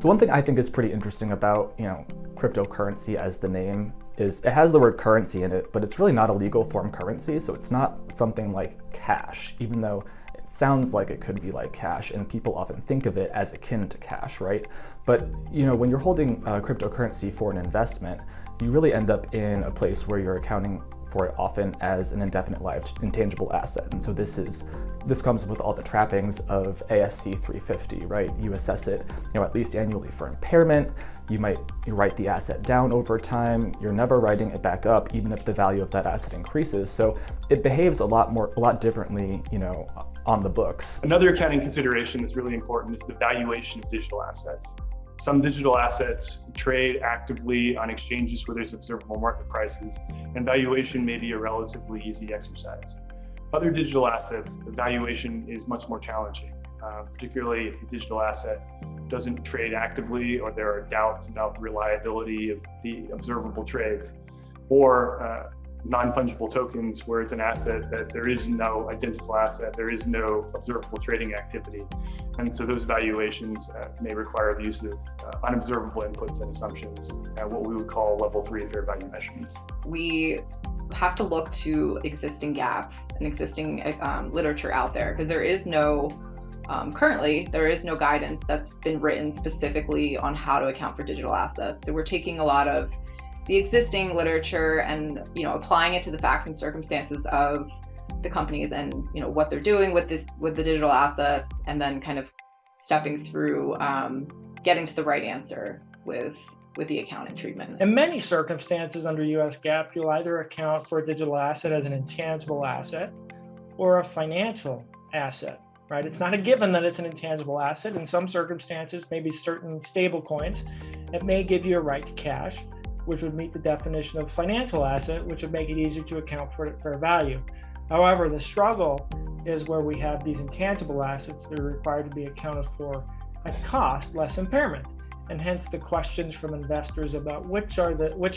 So one thing I think is pretty interesting about, cryptocurrency as the name is it has the word currency in it, but it's really not a legal form currency. So it's not something like cash, even though it sounds like it could be like cash, and people often think of it as akin to cash, right? But when you're holding cryptocurrency for an investment, you really end up in a place where you're accounting for it often as an indefinite-lived intangible asset. And so this comes with all the trappings of ASC 350, right? You assess it, at least annually for impairment. You write the asset down over time. You're never writing it back up, even if the value of that asset increases. So it behaves a lot differently, on the books. Another accounting consideration that's really important is the valuation of digital assets. Some digital assets trade actively on exchanges where there's observable market prices, and valuation may be a relatively easy exercise. Other digital assets, the valuation is much more challenging, particularly if the digital asset doesn't trade actively, or there are doubts about the reliability of the observable trades, or non-fungible tokens where it's an asset that there is no identical asset, there is no observable trading activity. And so those valuations may require the use of unobservable inputs and assumptions, what we would call level 3 fair value measurements. We have to look to existing GAAP and existing literature out there, because there is no, currently, there is no guidance that's been written specifically on how to account for digital assets. So we're taking a lot of the existing literature and applying it to the facts and circumstances of the companies and what they're doing with the digital assets, and then kind of stepping through getting to the right answer with the accounting treatment. In many circumstances under US GAAP, you'll either account for a digital asset as an intangible asset or a financial asset, right? It's not a given that it's an intangible asset. In some circumstances, maybe certain stable coins, it may give you a right to cash, which would meet the definition of financial asset, which would make it easier to account for it fair value. However, the struggle is where we have these intangible assets that are required to be accounted for at cost, less impairment. And hence the questions from investors about which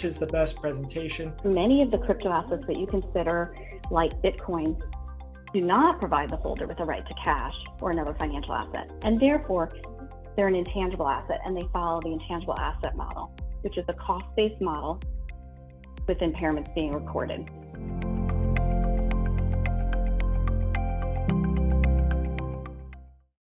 is the best presentation. Many of the crypto assets that you consider, like Bitcoin, do not provide the holder with a right to cash or another financial asset. And therefore, they're an intangible asset, and they follow the intangible asset model, which is a cost-based model with impairments being recorded.